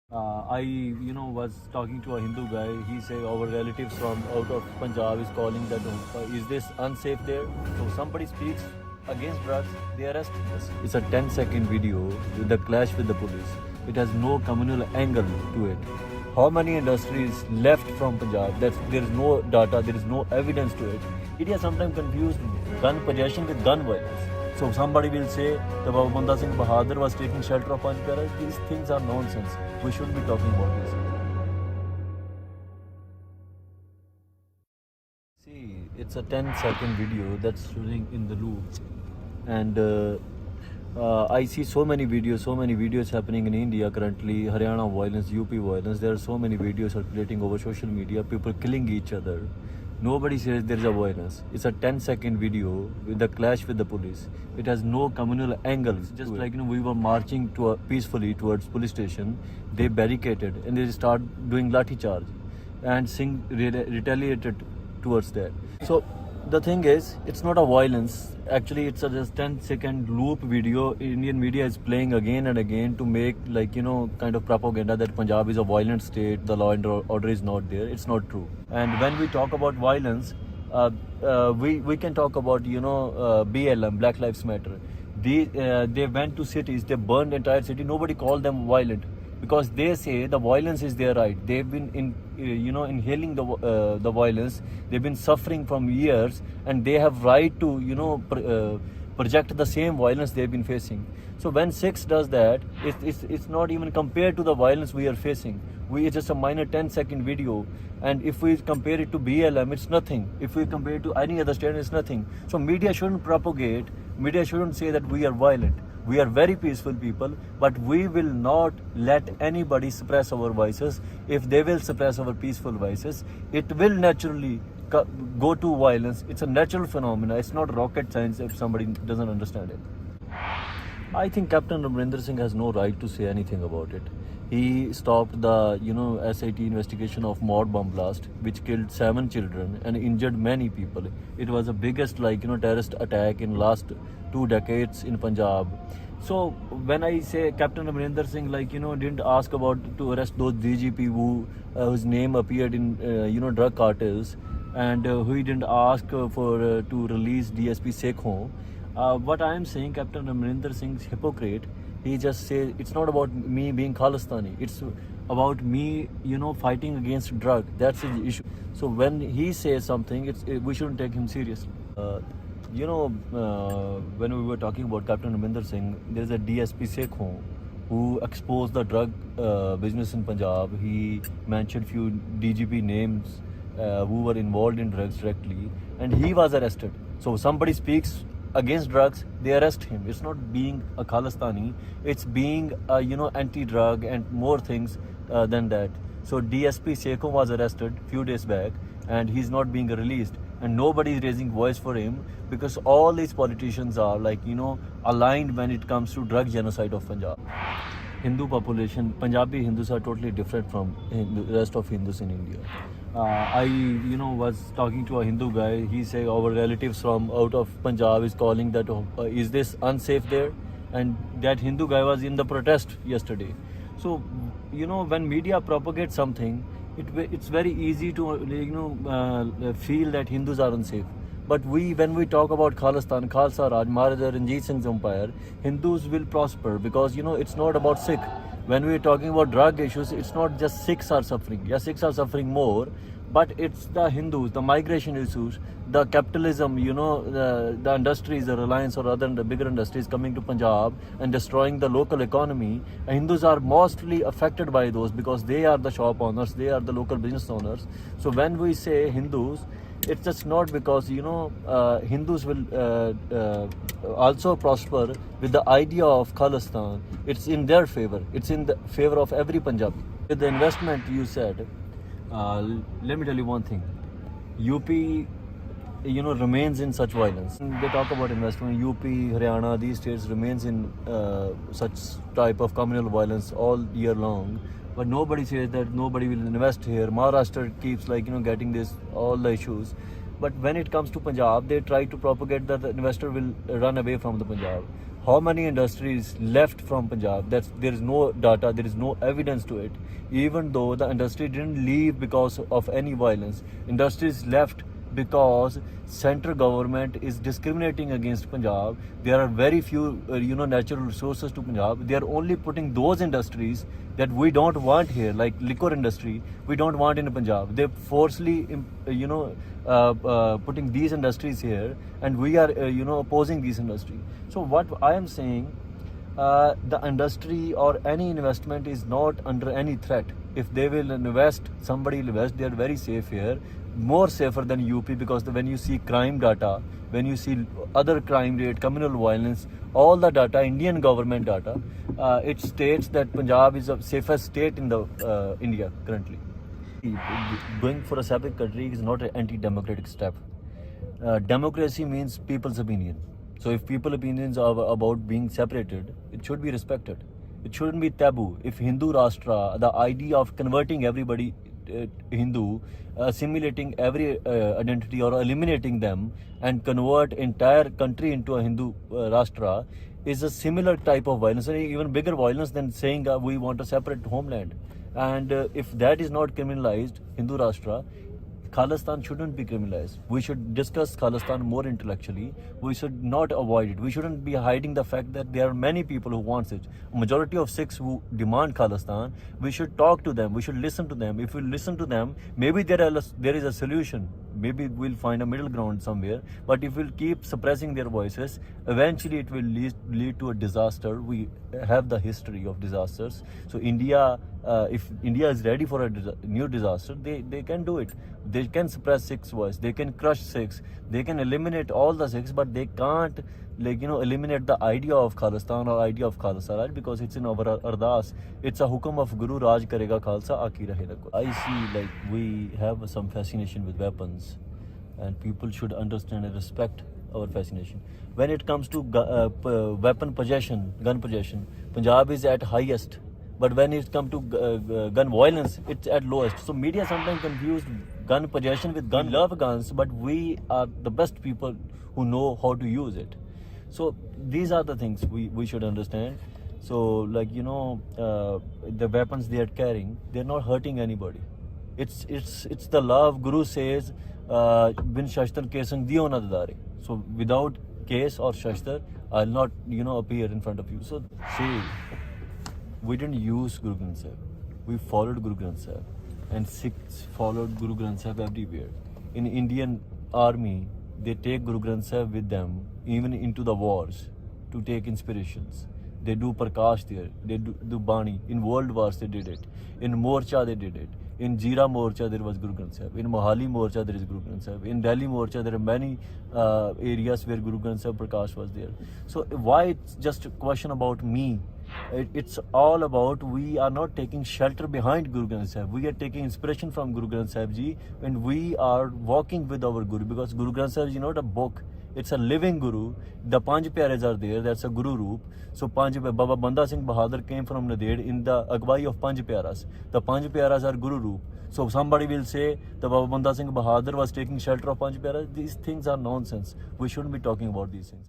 I was talking to a Hindu guy. He said our relatives from out of Punjab is calling that, is this unsafe there? So somebody speaks against drugs, they arrest us. It's a 10-second video with the clash with the police. It has no communal angle to it. How many industries left from Punjab? There is no data, there is no evidence to it. India sometimes confused gun possession with gun violence. So somebody will say that Baba Banda Singh Bahadur was taking shelter of Panchpara. These things are nonsense. We shouldn't be talking about this. See, it's a 10-second video that's running in the loop. And I see so many videos happening in India currently. Haryana violence, UP violence. There are so many videos circulating over social media. People killing each other. Nobody says there is a violence. It's a 10-second video with the clash with the police. It has no communal angles. Just like we were marching peacefully towards police station, they barricaded and they start doing lathi charge, and Singh retaliated towards that. So the thing is, it's not a violence. Actually, it's a just 10-second loop video. Indian media is playing again and again to make kind of propaganda that Punjab is a violent state, the law and order is not there. It's not true. And when we talk about violence, we can talk about BLM, Black Lives Matter. They went to cities, they burned entire city. Nobody called them violent because they say the violence is their right. They've been inhaling the violence. They've been suffering from years, and they have right to project the same violence they've been facing. So when Sikhs does that, it's not even compared to the violence we are facing. It's just a minor 10-second video, and if we compare it to BLM, it's nothing. If we compare it to any other state, it's nothing. So media shouldn't propagate. Media shouldn't say that we are violent. We are very peaceful people, but we will not let anybody suppress our voices. If they will suppress our peaceful voices, it will naturally go to violence. It's a natural phenomenon. It's not rocket science if somebody doesn't understand it. I think Captain Amrinder Singh has no right to say anything about it. He stopped the SIT investigation of mod bomb blast, which killed 7 children and injured many people. It was the biggest terrorist attack in last 2 decades in Punjab. So when I say Captain Amrinder Singh didn't ask about to arrest those DGP whose name appeared in drug cartels, and who didn't ask for to release DSP Sekhon. What I am saying, Captain Amrinder Singh's hypocrite. He just says it's not about me being Khalistani. It's about me, fighting against drug. That's his issue. So when he says something, we shouldn't take him seriously. When we were talking about Captain Amrinder Singh, there is a DSP Sekhon who exposed the drug business in Punjab. He mentioned few DGP names who were involved in drugs directly, and he was arrested. So somebody speaks against drugs, they arrest him. It's not being a Khalistani, it's being anti-drug and more things than that. So DSP Sekhon was arrested few days back, and he's not being released, and nobody is raising voice for him because all these politicians are aligned when it comes to drug genocide of Punjab. Hindu population, Punjabi Hindus are totally different from the rest of Hindus in India. I was talking to a Hindu guy. He said our relatives from out of Punjab is calling that, is this unsafe there? And that Hindu guy was in the protest yesterday. So when media propagates something, it's very easy to feel that Hindus are unsafe. But when we talk about Khalistan, Khalsa Raj, Maharaja Ranjit Singh's empire, Hindus will prosper because it's not about Sikh. When we're talking about drug issues, it's not just Sikhs are suffering. Yeah, Sikhs are suffering more, but it's the Hindus, the migration issues, the capitalism, the industries, the Reliance or other bigger industries coming to Punjab and destroying the local economy. Hindus are mostly affected by those because they are the shop owners, they are the local business owners. So when we say Hindus, it's just not because Hindus will also prosper with the idea of Khalistan. It's in their favor. It's in the favor of every Punjabi. With the investment you said, let me tell you one thing. UP remains in such violence. They talk about investment. UP, Haryana, these states remains in such type of communal violence all year long. But nobody says that nobody will invest here. Maharashtra keeps getting this all the issues. But when it comes to Punjab, they try to propagate that the investor will run away from the Punjab. how many industries left from Punjab. There is no data, there is no evidence to it. Even though the industry didn't leave because of any violence, industries left because central government is discriminating against Punjab. There are very few natural resources to Punjab. They are only putting those industries that we don't want here, like liquor industry, we don't want in Punjab. They forcefully putting these industries here, and we are opposing these industry. So what I am saying, the industry or any investment is not under any threat. If they will invest, somebody will invest, they are very safe here, more safer than UP, because when you see crime data, when you see other crime rate, communal violence, all the data, Indian government data, it states that Punjab is the safest state in the India currently. Going for a separate country is not an anti-democratic step. Democracy means people's opinion. So if people's opinions are about being separated, it should be respected. It shouldn't be taboo. If Hindu Rashtra, the idea of converting everybody Hindu, assimilating every identity or eliminating them and convert entire country into a Hindu Rashtra is a similar type of violence, and even bigger violence than saying we want a separate homeland. And if that is not criminalized, Hindu Rashtra, Khalistan shouldn't be criminalized. We should discuss Khalistan more intellectually. We should not avoid it. We shouldn't be hiding the fact that there are many people who want it. A majority of Sikhs who demand Khalistan, we should talk to them. We should listen to them. If we listen to them, maybe there is a solution. Maybe we'll find a middle ground somewhere. But if we'll keep suppressing their voices, eventually it will lead to a disaster. We have the history of disasters. So India, if India is ready for a new disaster, they can do it. They can suppress Sikhs' voice. They can crush Sikhs. They can eliminate all the Sikhs, but they can't eliminate the idea of Khalistan or idea of Khalsa Raj, because it's in our Ardas. It's a hukum of Guru Raj Karega Khalsa Aki Rahega. I see we have some fascination with weapons, and people should understand and respect our fascination. When it comes to weapon possession, gun possession, Punjab is at highest. But when it comes to gun violence, it's at lowest. So media sometimes confuse gun possession with gun. We love guns, but we are the best people who know how to use it. So these are the things we should understand. So the weapons they are carrying, they're not hurting anybody. It's the love. Guru says, bin shashtar kesang diyo na dadare. So without case or shashtar, I'll not appear in front of you. So say, we didn't use Guru Granth Sahib. We followed Guru Granth Sahib, and Sikhs followed Guru Granth Sahib everywhere. In Indian army, they take Guru Granth Sahib with them even into the wars to take inspirations. They do Prakash there. They do Bani. In world wars they did it. In Morcha they did it. In Jira Morcha there was Guru Granth Sahib. In Mohali Morcha there is Guru Granth Sahib. In Delhi Morcha there are many areas where Guru Granth Sahib Prakash was there. So why it's just a question about me? It's all about we are not taking shelter behind Guru Granth Sahib. We are taking inspiration from Guru Granth Sahib Ji, and we are walking with our Guru, because Guru Granth Sahib is not a book. It's a living Guru. The Panj Pyares are there. That's a Guru Roop. So Baba Banda Singh Bahadur came from Nader in the Agwai of Panj Pyaras. The Panj Pyaras are Guru Roop. So somebody will say the Baba Banda Singh Bahadur was taking shelter of Panj Pyaras. These things are nonsense. We shouldn't be talking about these things.